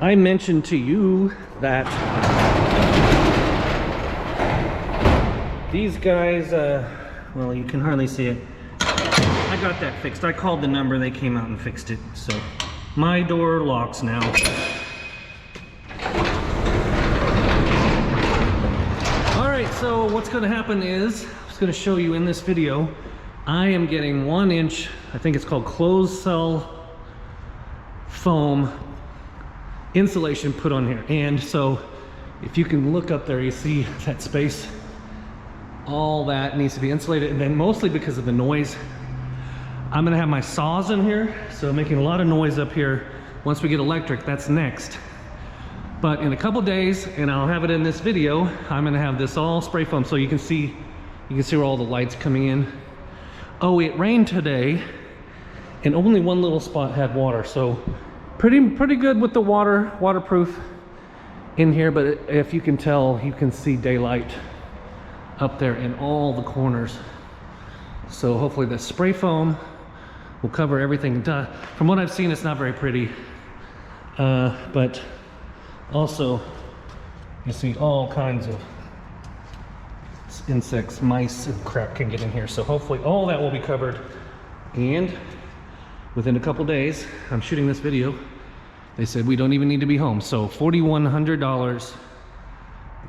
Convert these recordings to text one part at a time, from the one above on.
I mentioned to you that these guys, well, you can hardly see it. I got that fixed. I called the number, they came out and fixed it. So my door locks now. All right, so what's gonna happen is, I was gonna show you in this video, I am getting 1 inch, I think it's called closed cell foam insulation put on here. And so if you can look up there, you see that space, all that needs to be insulated. And then mostly because of the noise, I'm gonna have my saws in here, so making a lot of noise up here. Once we get electric, that's next. But in a couple days, and I'll have it in this video, I'm gonna have this all spray foam, so you can see where all the lights coming in. Oh, it rained today, and only one little spot had water, so pretty good with the waterproof in here. But if you can tell, you can see daylight up there in all the corners. So hopefully the spray foam will cover everything. From what I've seen, it's not very pretty, but also you see all kinds of insects, mice and crap can get in here. So hopefully all that will be covered, and within a couple days, I'm shooting this video, they said we don't even need to be home. So $4,100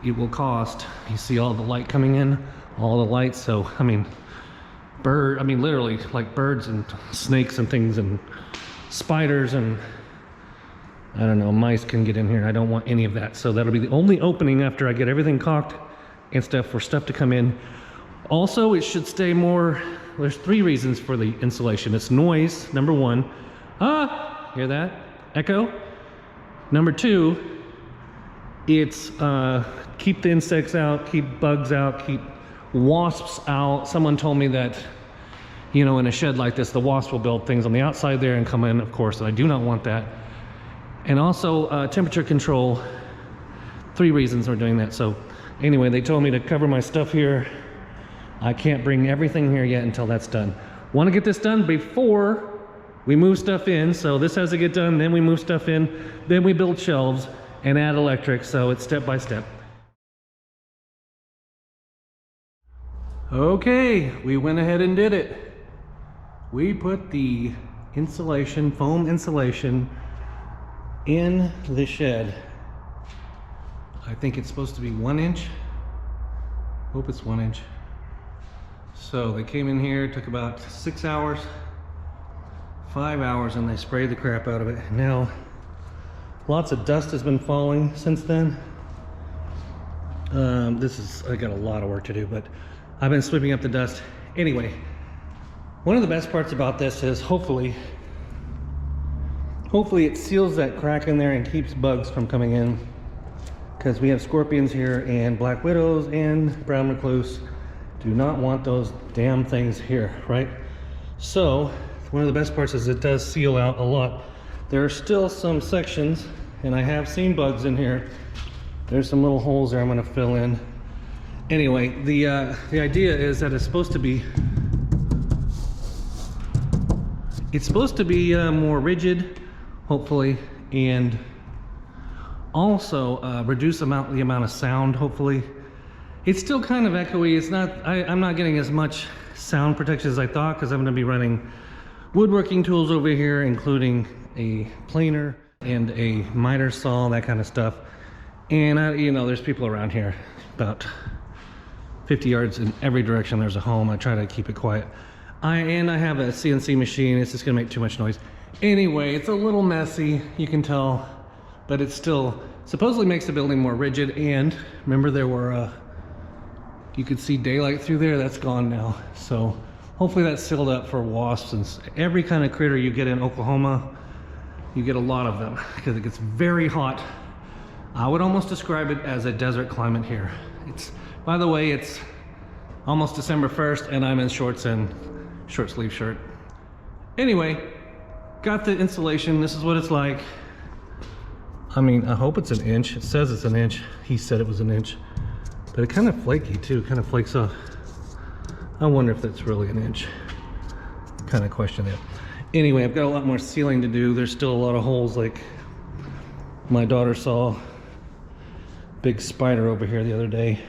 it will cost. You see all the light coming in, all the lights. So I mean literally like birds and snakes and things and spiders and I don't know, mice can get in here. I don't want any of that. So that'll be the only opening after I get everything caulked and stuff for stuff to come in. Also, it should stay more, there's 3 reasons for the insulation. It's noise, number 1. Hear that? Echo. Number 2, it's keep the insects out, keep bugs out, keep wasps out. Someone told me that, you know, in a shed like this, the wasps will build things on the outside there and come in, of course, and I do not want that. And also temperature control. 3 reasons we're doing that. So anyway, they told me to cover my stuff here. I can't bring everything here yet until that's done. Want to get this done before we move stuff in. So this has to get done, then we move stuff in, then we build shelves and add electric. So it's step by step. Okay, we went ahead and did it. We put the insulation, foam insulation, in the shed. I think it's supposed to be 1 inch. Hope it's 1 inch. So they came in here, took about 6 hours, 5 hours, and they sprayed the crap out of it. Now, lots of dust has been falling since then. I got a lot of work to do, but I've been sweeping up the dust. Anyway, one of the best parts about this is hopefully it seals that crack in there and keeps bugs from coming in, because we have scorpions here and black widows and brown recluse. Do not want those damn things here, right? So one of the best parts is it does seal out a lot. There are still some sections, and I have seen bugs in here. There's some little holes there I'm going to fill in. Anyway, the idea is that it's supposed to be more rigid, hopefully, and also reduce the amount of sound, hopefully. It's still kind of echoey. It's not, I'm not getting as much sound protection as I thought, because I'm going to be running woodworking tools over here, including a planer and a miter saw, that kind of stuff. And you know, there's people around here, about 50 yards in every direction there's a home. I try to keep it quiet. I have a CNC machine. It's just gonna make too much noise. Anyway, it's a little messy, you can tell, but it still supposedly makes the building more rigid. And remember, there were you could see daylight through there. That's gone now. So hopefully that's sealed up for wasps and every kind of critter you get in Oklahoma. You get a lot of them because it gets very hot. I would almost describe it as a desert climate here. It's, by the way, it's almost December 1st and I'm in shorts and short sleeve shirt. Anyway, got the insulation. This is what it's like. I mean, I hope it's 1 inch. It says it's 1 inch. He said it was 1 inch. But it's kind of flaky too, kind of flakes off. I wonder if that's really 1 inch. Kind of question that. Anyway, I've got a lot more sealing to do. There's still a lot of holes, like My daughter saw a big spider over here the other day.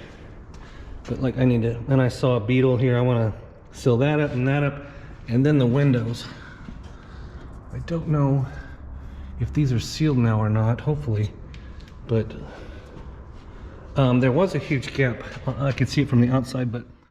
But like I need to, and I saw a beetle here. I want to seal that up and that up. And then the windows. I don't know if these are sealed now or not, hopefully. But there was a huge gap. I could see it from the outside, but